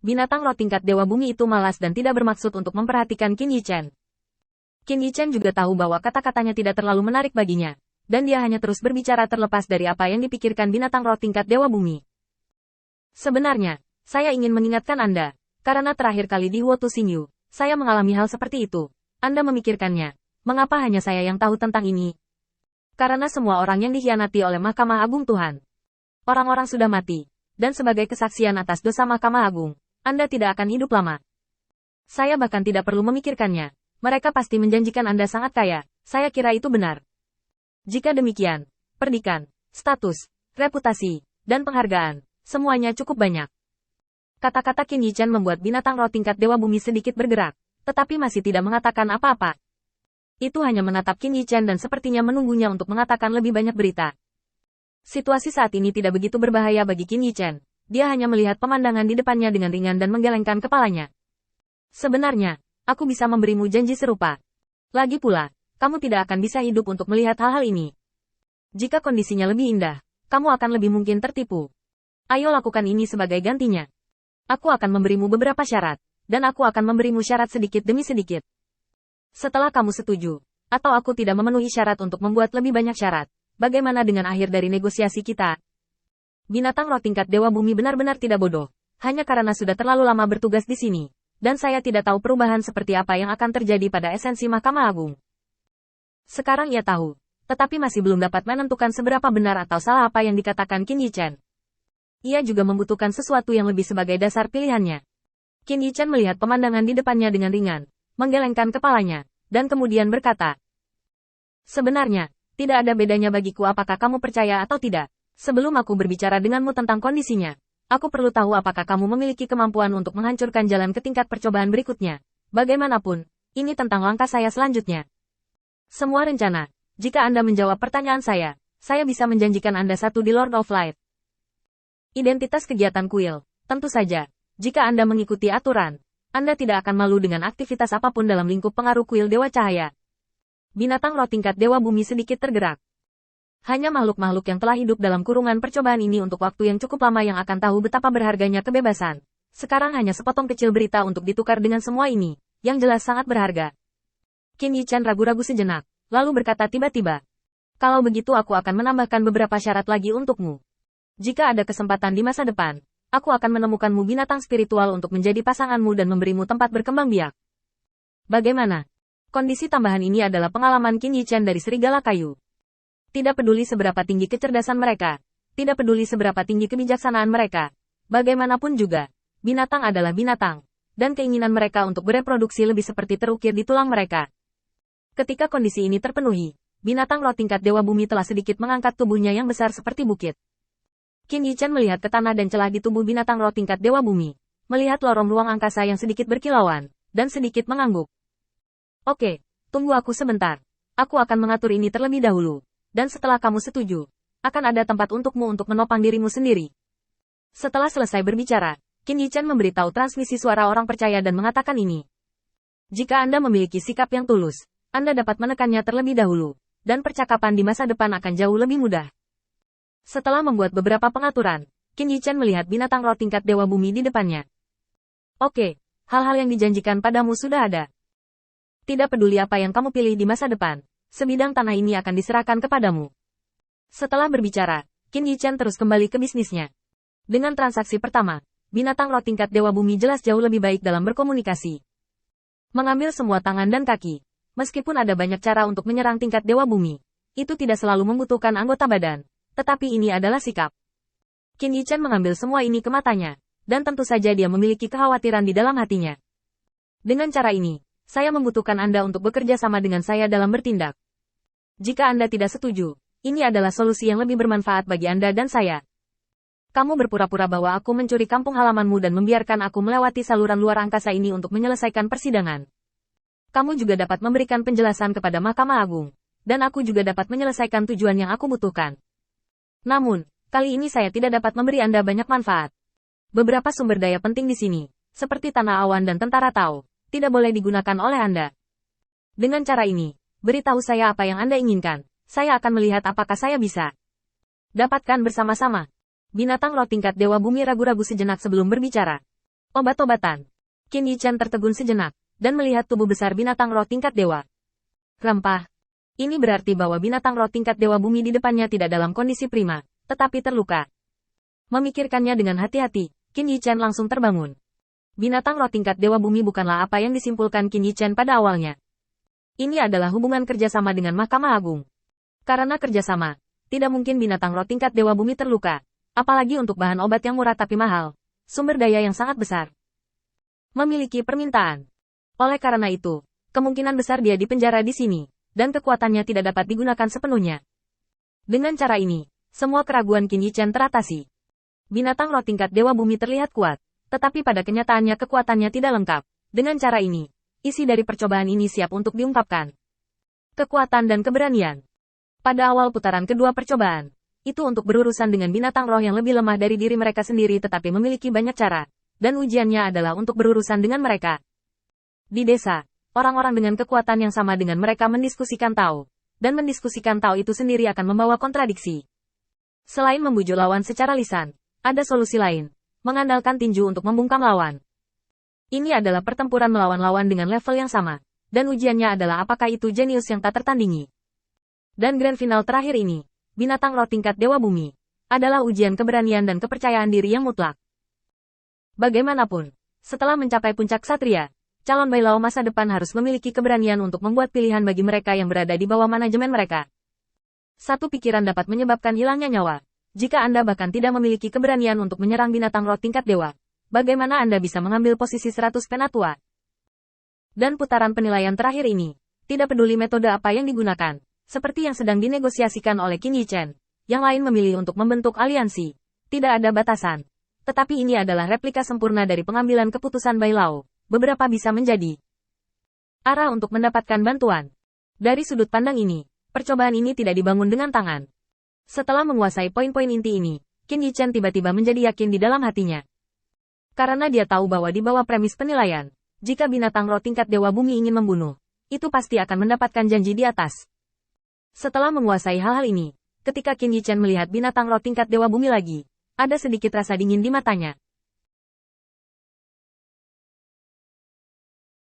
Binatang roh tingkat Dewa Bumi itu malas dan tidak bermaksud untuk memperhatikan Qin Yichen. Qin Yichen juga tahu bahwa kata-katanya tidak terlalu menarik baginya, dan dia hanya terus berbicara terlepas dari apa yang dipikirkan binatang roh tingkat Dewa Bumi. Sebenarnya, saya ingin mengingatkan Anda, karena terakhir kali di Wotu Xingyu, saya mengalami hal seperti itu. Anda memikirkannya, mengapa hanya saya yang tahu tentang ini? Karena semua orang yang dikhianati oleh Mahkamah Agung Tuhan. Orang-orang sudah mati, dan sebagai kesaksian atas dosa Mahkamah Agung, Anda tidak akan hidup lama. Saya bahkan tidak perlu memikirkannya. Mereka pasti menjanjikan Anda sangat kaya. Saya kira itu benar. Jika demikian, perdikan, status, reputasi, dan penghargaan, semuanya cukup banyak. Kata-kata Qin Yichen membuat binatang roh tingkat Dewa Bumi sedikit bergerak, tetapi masih tidak mengatakan apa-apa. Itu hanya menatap Qin Yichen dan sepertinya menunggunya untuk mengatakan lebih banyak berita. Situasi saat ini tidak begitu berbahaya bagi Qin Yichen. Dia hanya melihat pemandangan di depannya dengan ringan dan menggelengkan kepalanya. Sebenarnya, aku bisa memberimu janji serupa. Lagi pula, kamu tidak akan bisa hidup untuk melihat hal-hal ini. Jika kondisinya lebih indah, kamu akan lebih mungkin tertipu. Ayo lakukan ini sebagai gantinya. Aku akan memberimu beberapa syarat, dan aku akan memberimu syarat sedikit demi sedikit. Setelah kamu setuju, atau aku tidak memenuhi syarat untuk membuat lebih banyak syarat, bagaimana dengan akhir dari negosiasi kita? Binatang roh tingkat Dewa Bumi benar-benar tidak bodoh, hanya karena sudah terlalu lama bertugas di sini, dan saya tidak tahu perubahan seperti apa yang akan terjadi pada esensi Mahkamah Agung. Sekarang ia tahu, tetapi masih belum dapat menentukan seberapa benar atau salah apa yang dikatakan Qin Yichen. Ia juga membutuhkan sesuatu yang lebih sebagai dasar pilihannya. Qin Yichen melihat pemandangan di depannya dengan ringan, menggelengkan kepalanya, dan kemudian berkata, "Sebenarnya, tidak ada bedanya bagiku apakah kamu percaya atau tidak. Sebelum aku berbicara denganmu tentang kondisinya, aku perlu tahu apakah kamu memiliki kemampuan untuk menghancurkan jalan ke tingkat percobaan berikutnya. Bagaimanapun, ini tentang langkah saya selanjutnya. Semua rencana, jika Anda menjawab pertanyaan saya bisa menjanjikan Anda satu di Lord of Light. Identitas kegiatan kuil, tentu saja, jika Anda mengikuti aturan, Anda tidak akan malu dengan aktivitas apapun dalam lingkup pengaruh kuil Dewa Cahaya." Binatang roh tingkat Dewa Bumi sedikit tergerak. Hanya makhluk-makhluk yang telah hidup dalam kurungan percobaan ini untuk waktu yang cukup lama yang akan tahu betapa berharganya kebebasan. Sekarang hanya sepotong kecil berita untuk ditukar dengan semua ini, yang jelas sangat berharga. Qin Yichen ragu-ragu sejenak, lalu berkata tiba-tiba, "Kalau begitu aku akan menambahkan beberapa syarat lagi untukmu. Jika ada kesempatan di masa depan, aku akan menemukanmu binatang spiritual untuk menjadi pasanganmu dan memberimu tempat berkembang biak." Bagaimana? Kondisi tambahan ini adalah pengalaman Qin Yichen dari serigala kayu. Tidak peduli seberapa tinggi kecerdasan mereka, tidak peduli seberapa tinggi kebijaksanaan mereka, bagaimanapun juga, binatang adalah binatang, dan keinginan mereka untuk bereproduksi lebih seperti terukir di tulang mereka. Ketika kondisi ini terpenuhi, binatang roh tingkat Dewa Bumi telah sedikit mengangkat tubuhnya yang besar seperti bukit. Qin Yichen melihat ke tanah dan celah di tubuh binatang roh tingkat Dewa Bumi, melihat lorong ruang angkasa yang sedikit berkilauan, dan sedikit mengangguk. "Oke, tunggu aku sebentar. Aku akan mengatur ini terlebih dahulu. Dan setelah kamu setuju, akan ada tempat untukmu untuk menopang dirimu sendiri." Setelah selesai berbicara, Qin Yichen memberitahu transmisi suara orang percaya dan mengatakan ini. Jika Anda memiliki sikap yang tulus, Anda dapat menekannya terlebih dahulu, dan percakapan di masa depan akan jauh lebih mudah. Setelah membuat beberapa pengaturan, Qin Yichen melihat binatang roh tingkat Dewa Bumi di depannya. "Oke, hal-hal yang dijanjikan padamu sudah ada. Tidak peduli apa yang kamu pilih di masa depan, sebidang tanah ini akan diserahkan kepadamu." Setelah berbicara, Qin Yichen terus kembali ke bisnisnya. Dengan transaksi pertama, binatang roh tingkat Dewa Bumi jelas jauh lebih baik dalam berkomunikasi. Mengambil semua tangan dan kaki, meskipun ada banyak cara untuk menyerang tingkat Dewa Bumi, itu tidak selalu membutuhkan anggota badan, tetapi ini adalah sikap. Qin Yichen mengambil semua ini ke matanya, dan tentu saja dia memiliki kekhawatiran di dalam hatinya. Dengan cara ini, saya membutuhkan Anda untuk bekerja sama dengan saya dalam bertindak. Jika Anda tidak setuju, ini adalah solusi yang lebih bermanfaat bagi Anda dan saya. Kamu berpura-pura bahwa aku mencuri kampung halamanmu dan membiarkan aku melewati saluran luar angkasa ini untuk menyelesaikan persidangan. Kamu juga dapat memberikan penjelasan kepada Mahkamah Agung, dan aku juga dapat menyelesaikan tujuan yang aku butuhkan. Namun, kali ini saya tidak dapat memberi Anda banyak manfaat. Beberapa sumber daya penting di sini, seperti tanah awan dan tentara Tao, tidak boleh digunakan oleh Anda. Dengan cara ini, beritahu saya apa yang Anda inginkan. Saya akan melihat apakah saya bisa dapatkan bersama-sama. Binatang roh tingkat Dewa Bumi ragu-ragu sejenak sebelum berbicara. Obat-obatan. Qin Yichen tertegun sejenak, dan melihat tubuh besar binatang roh tingkat dewa. Rempah. Ini berarti bahwa binatang roh tingkat dewa bumi di depannya tidak dalam kondisi prima, tetapi terluka. Memikirkannya dengan hati-hati, Qin Yichen langsung terbangun. Binatang roh tingkat dewa bumi bukanlah apa yang disimpulkan Qin Yichen pada awalnya. Ini adalah hubungan kerjasama dengan Mahkamah Agung. Karena kerjasama, tidak mungkin binatang roh tingkat dewa bumi terluka, apalagi untuk bahan obat yang murah tapi mahal, sumber daya yang sangat besar. Memiliki permintaan. Oleh karena itu, kemungkinan besar dia dipenjara di sini, dan kekuatannya tidak dapat digunakan sepenuhnya. Dengan cara ini, semua keraguan Qin Yichen teratasi. Binatang roh tingkat dewa bumi terlihat kuat, tetapi pada kenyataannya kekuatannya tidak lengkap. Dengan cara ini, isi dari percobaan ini siap untuk diungkapkan. Kekuatan dan keberanian. Pada awal putaran kedua percobaan, itu untuk berurusan dengan binatang roh yang lebih lemah dari diri mereka sendiri tetapi memiliki banyak cara, dan ujiannya adalah untuk berurusan dengan mereka. Di desa, orang-orang dengan kekuatan yang sama dengan mereka mendiskusikan Tao, dan mendiskusikan Tao itu sendiri akan membawa kontradiksi. Selain membujuk lawan secara lisan, ada solusi lain, mengandalkan tinju untuk membungkam lawan. Ini adalah pertempuran melawan lawan dengan level yang sama, dan ujiannya adalah apakah itu jenius yang tak tertandingi. Dan grand final terakhir ini, binatang roh tingkat dewa bumi, adalah ujian keberanian dan kepercayaan diri yang mutlak. Bagaimanapun, setelah mencapai puncak satria, calon Bailao masa depan harus memiliki keberanian untuk membuat pilihan bagi mereka yang berada di bawah manajemen mereka. Satu pikiran dapat menyebabkan hilangnya nyawa. Jika Anda bahkan tidak memiliki keberanian untuk menyerang binatang roh tingkat dewa, bagaimana Anda bisa mengambil posisi 100 penatua? Dan putaran penilaian terakhir ini, tidak peduli metode apa yang digunakan, seperti yang sedang dinegosiasikan oleh Qin Yichen, yang lain memilih untuk membentuk aliansi. Tidak ada batasan. Tetapi ini adalah replika sempurna dari pengambilan keputusan Bailao. Beberapa bisa menjadi arah untuk mendapatkan bantuan. Dari sudut pandang ini, percobaan ini tidak dibangun dengan tangan. Setelah menguasai poin-poin inti ini, Qin Yichen tiba-tiba menjadi yakin di dalam hatinya. Karena dia tahu bahwa di bawah premis penilaian, jika binatang roh tingkat dewa bumi ingin membunuh, itu pasti akan mendapatkan janji di atas. Setelah menguasai hal-hal ini, ketika Qin Yichen melihat binatang roh tingkat dewa bumi lagi, ada sedikit rasa dingin di matanya.